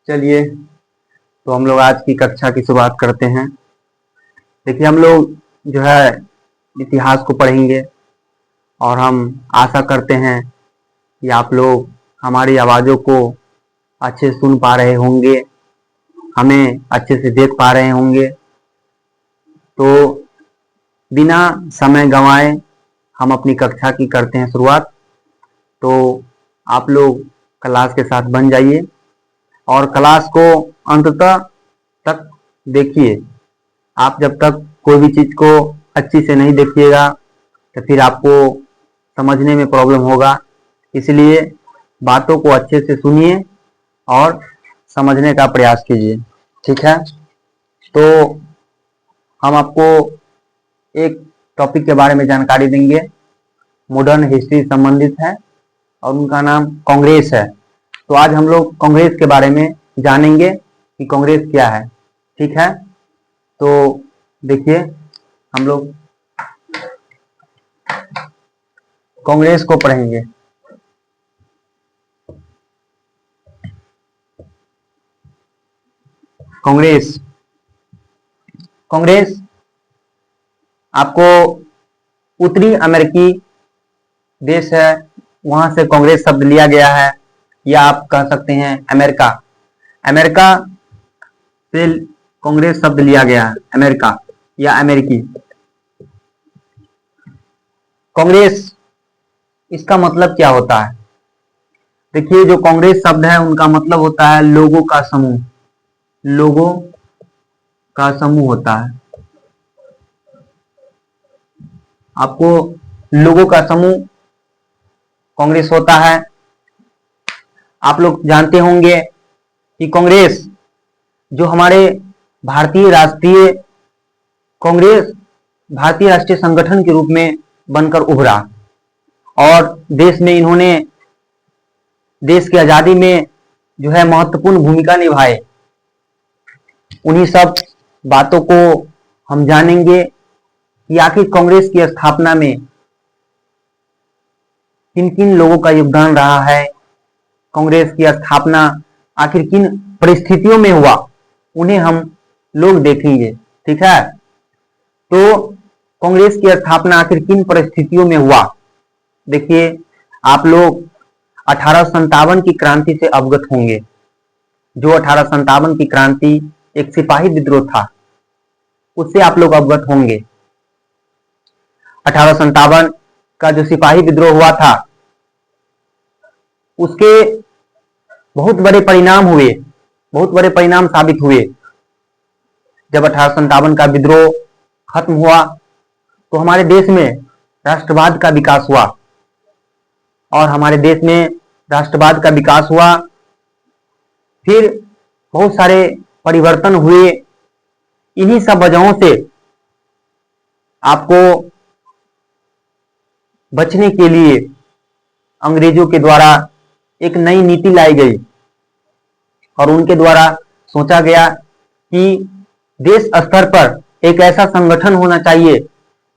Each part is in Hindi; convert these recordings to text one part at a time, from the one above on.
चलिए, तो हम लोग आज की कक्षा की शुरुआत करते हैं। देखिए, हम लोग जो है इतिहास को पढ़ेंगे और हम आशा करते हैं कि आप लोग हमारी आवाज़ों को अच्छे से सुन पा रहे होंगे, हमें अच्छे से देख पा रहे होंगे। तो बिना समय गंवाए हम अपनी कक्षा की करते हैं शुरुआत। तो आप लोग क्लास के साथ बन जाइए और क्लास को अंततः तक देखिए। आप जब तक कोई भी चीज़ को अच्छी से नहीं देखिएगा तो फिर आपको समझने में प्रॉब्लम होगा। इसलिए बातों को अच्छे से सुनिए और समझने का प्रयास कीजिए, ठीक है। तो हम आपको एक टॉपिक के बारे में जानकारी देंगे, मॉडर्न हिस्ट्री संबंधित है और उनका नाम कांग्रेस है। तो आज हम लोग कांग्रेस के बारे में जानेंगे कि कांग्रेस क्या है, ठीक है। तो देखिए, हम लोग कांग्रेस को पढ़ेंगे। कांग्रेस कांग्रेस आपको उत्तरी अमेरिकी देश है, वहां से कांग्रेस शब्द लिया गया है, या आप कह सकते हैं अमेरिका। अमेरिका से कांग्रेस शब्द लिया गया है, अमेरिका या अमेरिकी। कांग्रेस इसका मतलब क्या होता है? देखिए, जो कांग्रेस शब्द है उनका मतलब होता है लोगों का समूह। लोगों का समूह होता है। आपको लोगों का समूह कांग्रेस होता है। आप लोग जानते होंगे कि कांग्रेस जो हमारे भारतीय राष्ट्रीय कांग्रेस भारतीय राष्ट्रीय संगठन के रूप में बनकर उभरा और देश में इन्होंने देश की आजादी में जो है महत्वपूर्ण भूमिका निभाए। उन्हीं सब बातों को हम जानेंगे कि आखिर कांग्रेस की स्थापना में किन किन लोगों का योगदान रहा है, कांग्रेस की स्थापना आखिर किन परिस्थितियों में हुआ, उन्हें हम लोग देखेंगे, ठीक है। तो कांग्रेस की स्थापना आखिर किन परिस्थितियों में हुआ? देखिए, आप लोग 1857 की क्रांति से अवगत होंगे। जो 1857 की क्रांति एक सिपाही विद्रोह था, उससे आप लोग अवगत होंगे। 1857 का जो सिपाही विद्रोह हुआ था, उसके बहुत बड़े परिणाम हुए, बहुत बड़े परिणाम साबित हुए। जब 1857 का विद्रोह खत्म हुआ तो हमारे देश में राष्ट्रवाद का विकास हुआ और हमारे देश में राष्ट्रवाद का विकास हुआ। फिर बहुत सारे परिवर्तन हुए। इन्हीं सब वजहों से आपको बचने के लिए अंग्रेजों के द्वारा एक नई नीति लाई गई और उनके द्वारा सोचा गया कि देश स्तर पर एक ऐसा संगठन होना चाहिए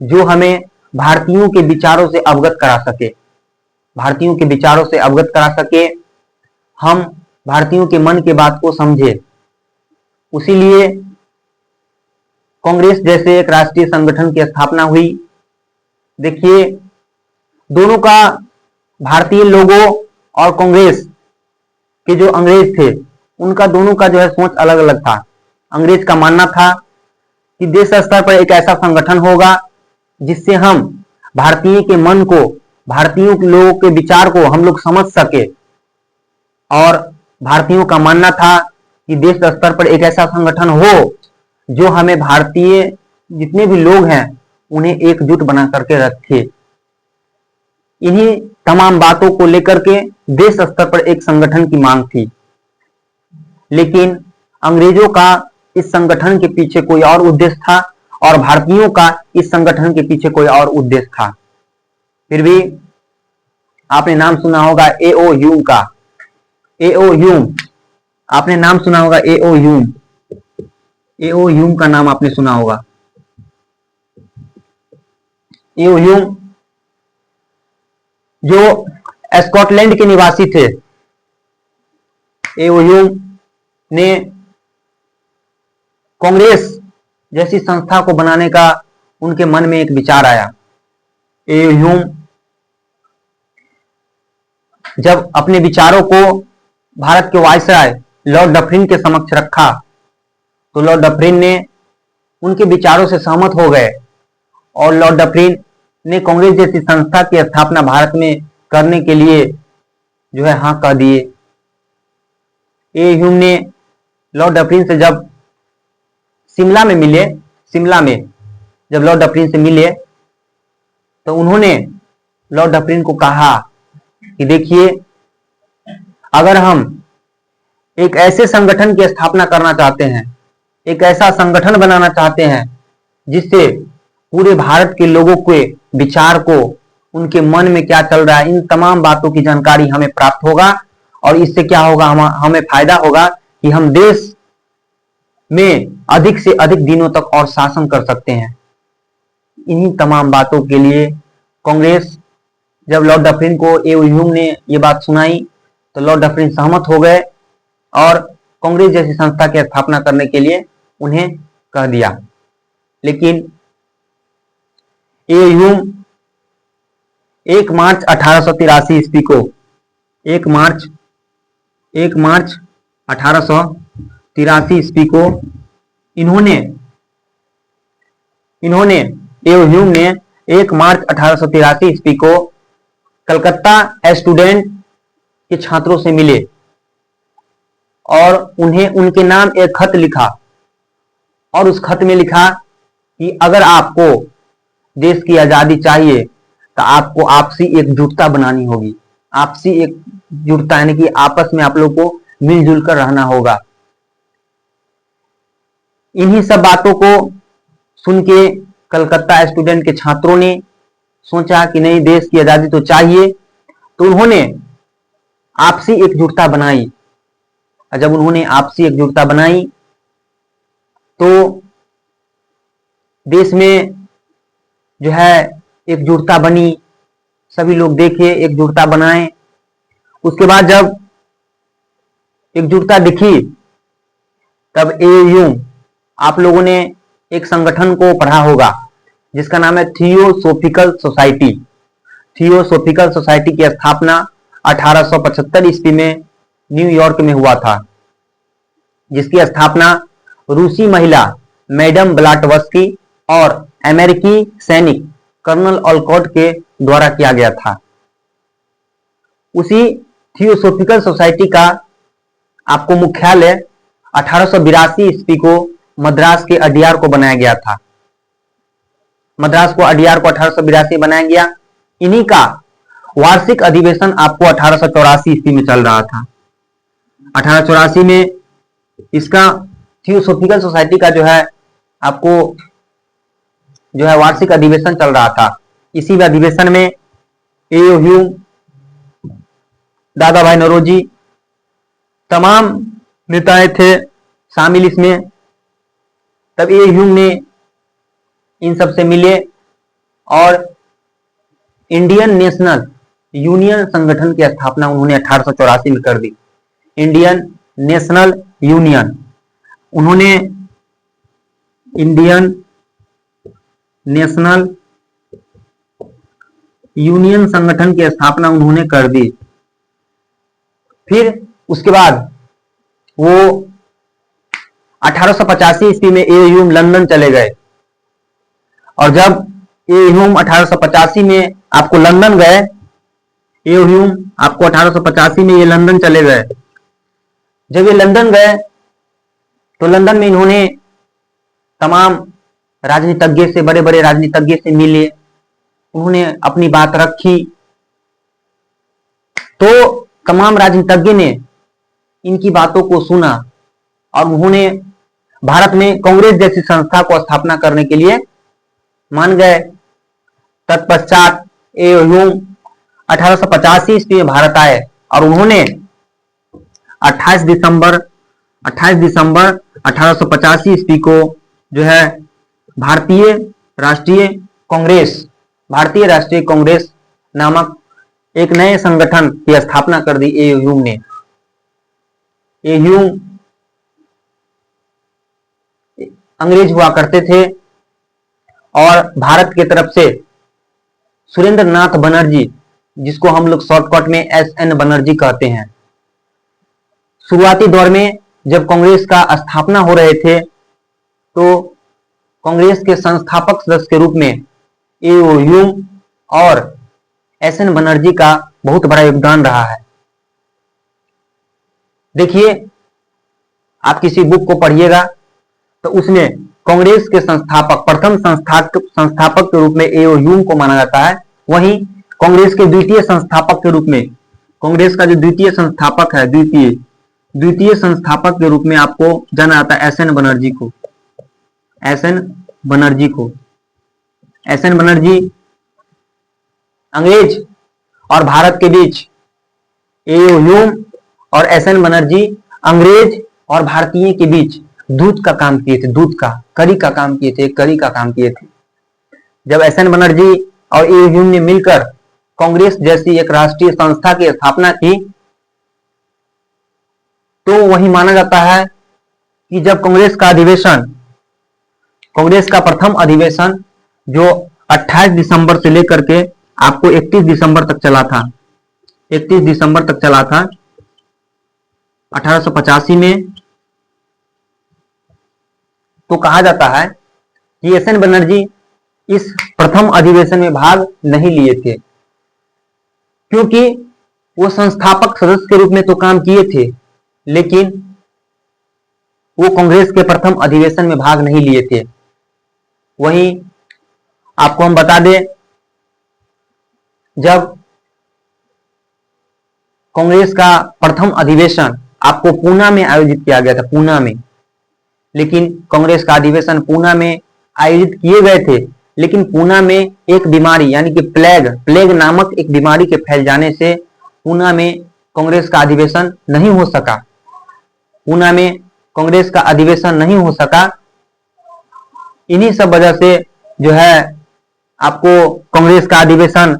जो हमें भारतीयों के विचारों से अवगत करा सके, भारतीयों के विचारों से अवगत करा सके, हम भारतीयों के मन की बात को समझे। उसीलिए कांग्रेस जैसे एक राष्ट्रीय संगठन की स्थापना हुई। देखिए, दोनों का भारतीय लोगों और कांग्रेस के जो अंग्रेज थे उनका दोनों का जो है सोच अलग अलग था। अंग्रेज का मानना था कि देश स्तर पर एक ऐसा संगठन होगा जिससे हम भारतीय के मन को, भारतीयों के लोगों के विचार को हम लोग समझ सके। और भारतीयों का मानना था कि देश स्तर पर एक ऐसा संगठन हो जो हमें भारतीय जितने भी लोग हैं उन्हें एकजुट बना करके रखे। इन्हीं तमाम बातों को लेकर के देश स्तर पर एक संगठन की मांग थी, लेकिन अंग्रेजों का इस संगठन के पीछे कोई और उद्देश्य था और भारतीयों का इस संगठन के पीछे कोई और उद्देश्य था। फिर भी आपने नाम सुना होगा एओ ह्यूम का। एओ ह्यूम, आपने नाम सुना होगा एओ ह्यूम। एओ ह्यूम का नाम आपने सुना होगा। एओ ह्यूम जो स्कॉटलैंड के निवासी थे। एओ ह्यूम ने कांग्रेस जैसी संस्था को बनाने का उनके मन में एक विचार आया। ए ह्यूम जब अपने विचारों को भारत के वायसराय लॉर्ड डफरिन के समक्ष रखा तो लॉर्ड डफरिन ने उनके विचारों से सहमत हो गए और लॉर्ड डफरिन ने कांग्रेस जैसी संस्था की स्थापना भारत में करने के लिए जो है हाँ कह दिए। ए ह्यूम ने लॉर्ड डफरिन से जब शिमला में मिले, शिमला में जब लॉर्ड डफरिन से मिले तो उन्होंने लॉर्ड डफरिन को कहा कि देखिए, अगर हम एक ऐसे संगठन की स्थापना करना चाहते हैं, एक ऐसा संगठन बनाना चाहते हैं जिससे पूरे भारत के लोगों के विचार को, उनके मन में क्या चल रहा है, इन तमाम बातों की जानकारी हमें प्राप्त होगा और इससे क्या होगा, हमें फायदा होगा कि हम देश में अधिक से अधिक दिनों तक और शासन कर सकते हैं। इन्हीं तमाम बातों के लिए कांग्रेस, जब लॉर्ड डफरिन को ए ह्यूम ने ये बात सुनाई तो लॉर्ड डफरिन सहमत हो गए और कांग्रेस जैसी संस्था की स्थापना करने के लिए उन्हें कह दिया। लेकिन ए ह्यूम 1 मार्च 1883 ईस्वी को 1 मार्च 1883 ईस्वी को इन्होंने ए ह्यूम ने 1 मार्च 1883 ईस्वी को कलकत्ता स्टूडेंट के छात्रों से मिले और उन्हें उनके नाम एक खत लिखा और उस खत में लिखा कि अगर आपको देश की आजादी चाहिए तो आपको आपसी एकजुटता बनानी होगी। आपसी एकजुटता यानी कि आपस में आप लोग को मिलजुल कर रहना होगा। इन्हीं सब बातों को सुन के कलकत्ता स्टूडेंट के छात्रों ने सोचा कि नहीं, देश की आजादी तो चाहिए, तो उन्होंने आपसी एकजुटता बनाई। और जब उन्होंने आपसी एकजुटता बनाई तो देश में जो है एकजुटता बनी, सभी लोग देखे, एकजुटता बनाए। उसके बाद जब एकजुटता दिखी तब ए ह्यूम, आप लोगों ने एक संगठन को पढ़ा होगा जिसका नाम है थियोसोफिकल सोसाइटी। थियोसोफिकल सोसाइटी की स्थापना 1875 ईस्वी में न्यूयॉर्क में हुआ था, जिसकी स्थापना रूसी महिला मैडम ब्लाटवस्की और अमेरिकी सैनिक कर्नल ऑलकॉट के द्वारा किया गया था। उसी थियोसोफिकल सोसाइटी का आपको मुख्यालय 1882 ईस्वी को मद्रास के अडियार को बनाया गया था। मद्रास को अडियार को 1882 बनाया गया। इन्हीं का वार्षिक अधिवेशन आपको 1884 ईस्वी में चल रहा था। 1884 में इसका थियोसोफिकल सोसाइटी का जो है आपको जो है वार्षिक अधिवेशन चल रहा था। इसी अधिवेशन में ए ह्यूम, दादा भाई नौरोजी, तमाम नेताएं थे शामिल इसमें। तब ए ह्यूम ने इन सब से मिले और इंडियन नेशनल यूनियन संगठन की स्थापना उन्होंने 1884 में कर दी। इंडियन नेशनल यूनियन, उन्होंने इंडियन नेशनल यूनियन संगठन की स्थापना उन्होंने कर दी। फिर उसके बाद वो 1885 ईस्वी में ए ह्यूम लंदन चले गए और जब ए ह्यूम 1885 में आपको लंदन गए, ए ह्यूम आपको 1885 में ये लंदन चले गए। जब ये लंदन गए तो लंदन में इन्होंने तमाम राजनीतिज्ञ से, बड़े बड़े राजनीतिज्ञ से मिले, उन्होंने अपनी बात रखी। तो तमाम राजनीतिज्ञ ने इनकी बातों को सुना और उन्होंने भारत में कांग्रेस जैसी संस्था को स्थापना करने के लिए मान गए। तत्पश्चात ए ह्यूम 1885 ईस्वी में भारत आए और उन्होंने 28 दिसंबर 1885 ईस्वी को जो है भारतीय राष्ट्रीय कांग्रेस नामक एक नए संगठन की स्थापना कर दी ए ह्यूम ने। ए ह्यूम अंग्रेज हुआ करते थे और भारत की तरफ से सुरेंद्र नाथ बनर्जी, जिसको हम लोग शॉर्टकट में SN बनर्जी कहते हैं। शुरुआती दौर में जब कांग्रेस का स्थापना हो रहे थे तो कांग्रेस के संस्थापक सदस्य के रूप में A.O. ह्यूम और SN बनर्जी का बहुत बड़ा योगदान रहा है। देखिए, आप किसी बुक को पढ़िएगा तो उसमें कांग्रेस के संस्थापक, प्रथम संस्थापक के रूप में A.O. ह्यूम को माना जाता है। वहीं कांग्रेस के द्वितीय संस्थापक के रूप में, कांग्रेस का जो द्वितीय संस्थापक है, द्वितीय संस्थापक के रूप में आपको जाना जाता है SN बनर्जी को। SN बनर्जी अंग्रेज और भारत के बीच, A.O. ह्यूम और SN बनर्जी अंग्रेज और भारतीय के बीच दूत का काम किए थे, कड़ी का काम किए थे। जब SN बनर्जी और A.O. ह्यूम ने मिलकर कांग्रेस जैसी एक राष्ट्रीय संस्था की स्थापना की, तो वही माना जाता है कि जब कांग्रेस का प्रथम अधिवेशन जो 28 दिसंबर से लेकर के आपको 31 दिसंबर तक चला था, 1885 में, तो कहा जाता है कि SN बनर्जी इस प्रथम अधिवेशन में भाग नहीं लिए थे, क्योंकि वो संस्थापक सदस्य के रूप में तो काम किए थे, लेकिन वो कांग्रेस के प्रथम अधिवेशन में भाग नहीं लिए थे। वहीं आपको हम बता दें, जब कांग्रेस का प्रथम अधिवेशन आपको पूना में आयोजित किया गया था, पूना में, लेकिन कांग्रेस का अधिवेशन पूना में आयोजित किए गए थे, लेकिन पूना में एक बीमारी यानी कि प्लेग नामक एक बीमारी के फैल जाने से पूना में कांग्रेस का अधिवेशन नहीं हो सका। इन्हीं सब वजह से जो है आपको कांग्रेस का अधिवेशन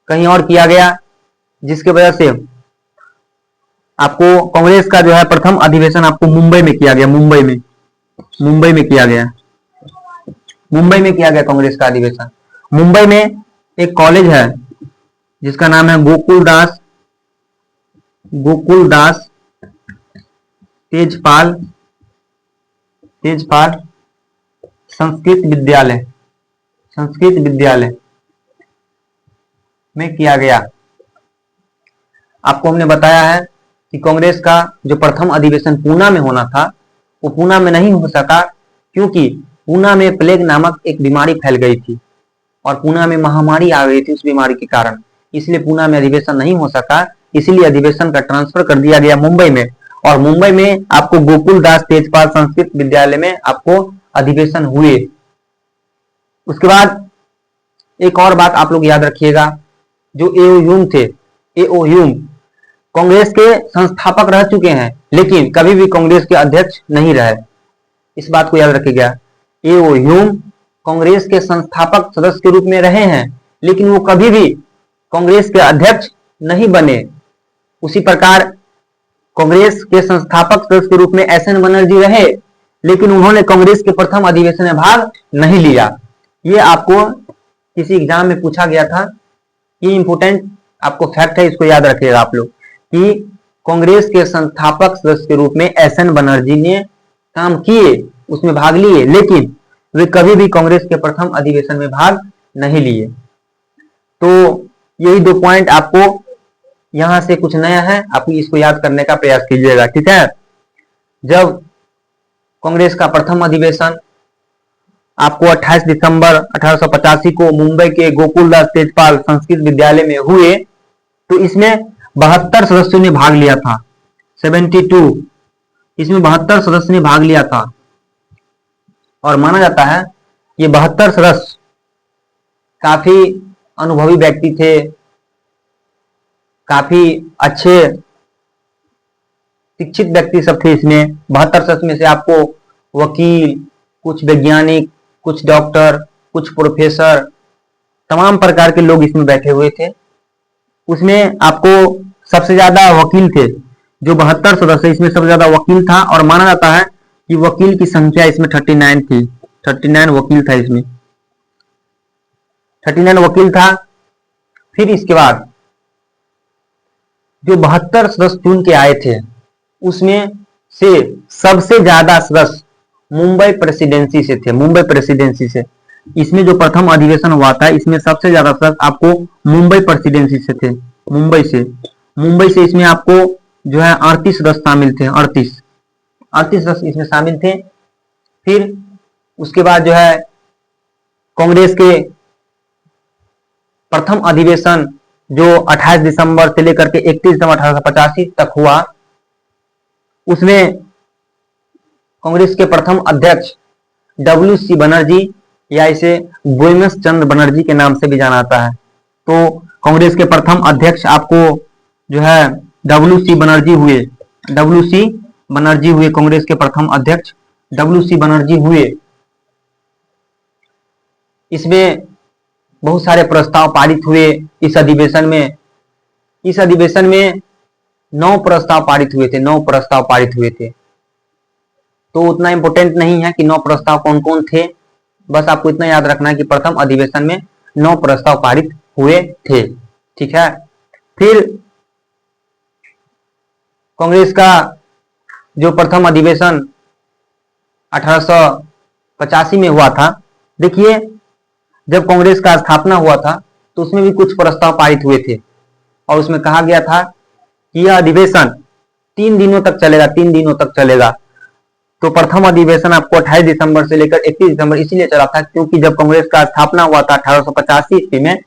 कहीं और किया गया, जिसके वजह से आपको कांग्रेस का जो है प्रथम अधिवेशन आपको मुंबई में किया गया कांग्रेस का अधिवेशन। मुंबई में एक कॉलेज है जिसका नाम है गोकुलदास तेजपाल संस्कृत विद्यालय में किया गया। आपको हमने बताया है कि कांग्रेस का जो प्रथम अधिवेशन पूना में होना था, वो पूना में नहीं हो सका, क्योंकि पूना में प्लेग नामक एक बीमारी फैल गई थी और पूना में महामारी आ गई थी उस बीमारी के कारण, इसलिए पूना में अधिवेशन नहीं हो सका। इसीलिए अधिवेशन का ट्रांसफर कर दिया गया मुंबई में, और मुंबई में आपको गोकुलदास तेजपाल संस्कृत विद्यालय में आपको अधिवेशन हुए। उसके बाद एक और बात आप लोग याद रखिएगा, जो A.O. ह्यूम थे, A.O. ह्यूम कांग्रेस के संस्थापक रह चुके हैं, लेकिन कभी भी कांग्रेस के अध्यक्ष नहीं रहे। इस बात को याद रखिएगा, A.O. ह्यूम कांग्रेस के संस्थापक सदस्य के रूप में रहे हैं, लेकिन वो कभी भी कांग्रेस के अध्यक्ष नहीं बने। उसी प्रकार कांग्रेस के संस्थापक सदस्य के रूप में SN बनर्जी रहे, लेकिन उन्होंने कांग्रेस के प्रथम अधिवेशन में भाग नहीं लिया। ये आपको किसी एग्जाम में पूछा गया था, ये इंपोर्टेंट आपको फैक्ट है, इसको याद रखिएगा आप लोग, कि कांग्रेस के संस्थापक सदस्य के रूप में SN बनर्जी ने काम किए, उसमें भाग लिए, लेकिन वे कभी भी कांग्रेस के प्रथम अधिवेशन में भाग नहीं लिए। तो यही 2 पॉइंट आपको यहां से कुछ नया है, आप इसको याद करने का प्रयास कीजिएगा, ठीक है। जब कांग्रेस का प्रथम अधिवेशन आपको 28 दिसंबर 1885 को मुंबई के गोकुलदास तेजपाल संस्कृत विद्यालय में हुए, तो इसमें 72 सदस्यों ने भाग लिया था, 72, इसमें 72 सदस्य ने भाग लिया था, और माना जाता है ये 72 सदस्य काफी अनुभवी व्यक्ति थे, काफी अच्छे शिक्षित व्यक्ति सब थे। इसमें 72 सदस्य में से आपको वकील, कुछ वैज्ञानिक, कुछ डॉक्टर, कुछ प्रोफेसर, तमाम प्रकार के लोग इसमें बैठे हुए थे। उसमें आपको सबसे ज्यादा वकील थे, जो 72 सदस्य, इसमें सबसे ज्यादा वकील था, और माना जाता है कि वकील की संख्या इसमें 39 थी, 39 वकील था इसमें, 39 वकील था। फिर इसके बाद जो 72 सदस्य चुन के आए थे उसमें से सबसे ज्यादा सदस्य मुंबई प्रेसिडेंसी से थे, मुंबई प्रेसिडेंसी से। इसमें जो प्रथम अधिवेशन हुआ था इसमें सबसे ज्यादा सदस्य आपको मुंबई प्रेसिडेंसी से थे, मुंबई से इसमें आपको जो है 38 सदस्य शामिल थे, 38 सदस्य इसमें शामिल थे। फिर उसके बाद जो है कांग्रेस के प्रथम अधिवेशन जो 28 दिसंबर से लेकर के 31 दिसंबर 1885 तक हुआ, उसमें कांग्रेस के प्रथम अध्यक्ष WC बनर्जी या इसे बोयमस चंद्र बनर्जी के नाम से भी जाना जाता है। तो कांग्रेस के प्रथम अध्यक्ष आपको जो है WC बनर्जी हुए, कांग्रेस के प्रथम अध्यक्ष WC बनर्जी हुए। इसमें बहुत सारे प्रस्ताव पारित हुए इस अधिवेशन में 9 प्रस्ताव पारित हुए थे, 9 प्रस्ताव पारित हुए थे। तो उतना इंपॉर्टेंट नहीं है कि 9 प्रस्ताव कौन कौन थे, बस आपको इतना याद रखना है कि प्रथम अधिवेशन में 9 प्रस्ताव पारित हुए थे, ठीक है। फिर कांग्रेस का जो प्रथम अधिवेशन 1885 में हुआ था, देखिए जब कांग्रेस का स्थापना हुआ था तो उसमें भी कुछ प्रस्ताव पारित हुए थे और उसमें कहा गया था कि यह अधिवेशन 3 दिनों तक चलेगा, 3 दिनों तक चलेगा। तो प्रथम अधिवेशन आपको 28 दिसंबर से लेकर 31 दिसंबर इसीलिए चला था क्योंकि जब कांग्रेस का स्थापना हुआ था 1885 ईस्वी में,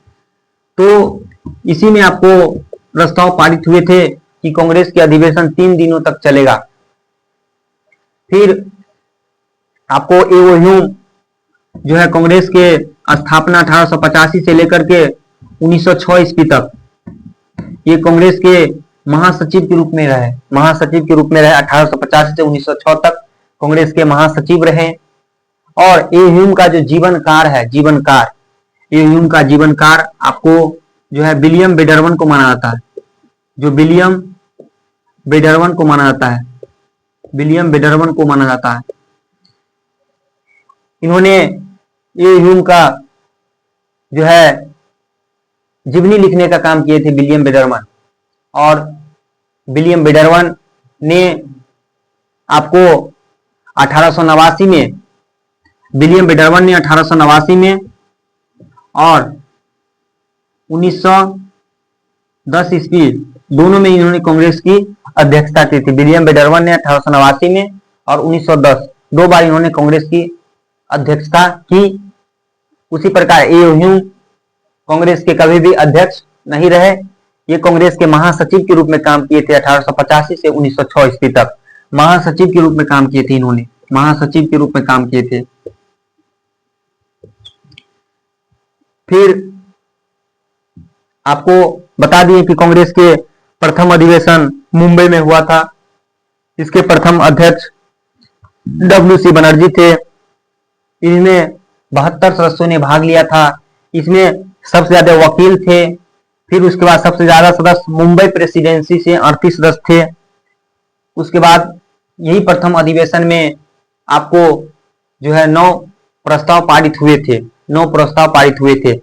तो इसी में आपको प्रस्ताव पारित हुए थे कि कांग्रेस के अधिवेशन 3 दिनों तक चलेगा। फिर आपको एओ ह्यूम जो है कांग्रेस के स्थापना 1885 से लेकर के 1906 ईस्वी तक ये कांग्रेस के महासचिव के रूप में रहे, 1885 से 1906 तक कांग्रेस के महासचिव रहे। और ए ह्यूम का जो जीवनकाल है, ए ह्यूम का जीवनकाल आपको जो है विलियम बेडरवन को माना जाता है, जो विलियम बेडरवन को माना जाता है, विलियम बेडरवन को माना जाता है। इन्होंने ए ह्यूम का जो है जीवनी लिखने का काम किए थे विलियम बेडरवन, और विलियम बेडरवन ने आपको 1889 में, विलियम बेडरवन ने 1889 में और 1910 ईस्वी दोनों में इन्होंने कांग्रेस की अध्यक्षता की थी। विलियम बेडरवन ने 1889 में और 1910 दो बार इन्होंने कांग्रेस की अध्यक्षता की। उसी प्रकार ए ह्यूम कांग्रेस के कभी भी अध्यक्ष नहीं रहे, ये कांग्रेस के महासचिव के रूप में काम किए थे 1885 से 1906 ईस्वी तक, महासचिव के रूप में काम किए थे इन्होंने, महासचिव के रूप में काम किए थे। फिर आपको बता दिए कि कांग्रेस के प्रथम अधिवेशन मुंबई में हुआ था, इसके प्रथम अध्यक्ष WC बनर्जी थे, इनमें 72 सदस्यों ने भाग लिया था। इसमें सबसे ज्यादा वकील थे, फिर उसके बाद सबसे ज्यादा सदस्य मुंबई प्रेसिडेंसी से 38 सदस्य थे। उसके बाद यही प्रथम अधिवेशन में आपको जो है 9 प्रस्ताव पारित हुए थे, 9 प्रस्ताव पारित हुए थे।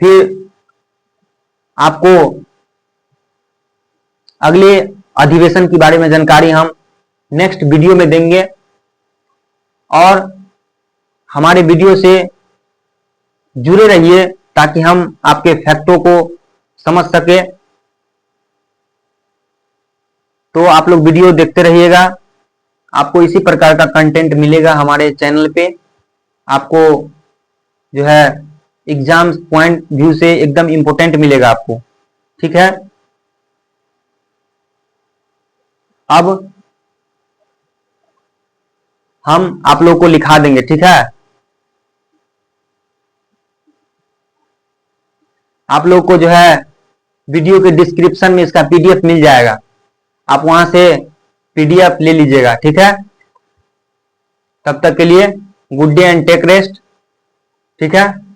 फिर आपको अगले अधिवेशन के बारे में जानकारी हम नेक्स्ट वीडियो में देंगे, और हमारे वीडियो से जुड़े रहिए ताकि हम आपके फैक्टों को समझ सके। तो आप लोग वीडियो देखते रहिएगा, आपको इसी प्रकार का कंटेंट मिलेगा हमारे चैनल पे। आपको जो है एग्जाम पॉइंट व्यू से एकदम इंपॉर्टेंट मिलेगा आपको, ठीक है। अब हम आप लोग को लिखा देंगे, ठीक है। आप लोग को जो है वीडियो के डिस्क्रिप्शन में इसका PDF मिल जाएगा, आप वहां से PDF ले लीजिएगा, ठीक है। तब तक के लिए good day and take rest, ठीक है।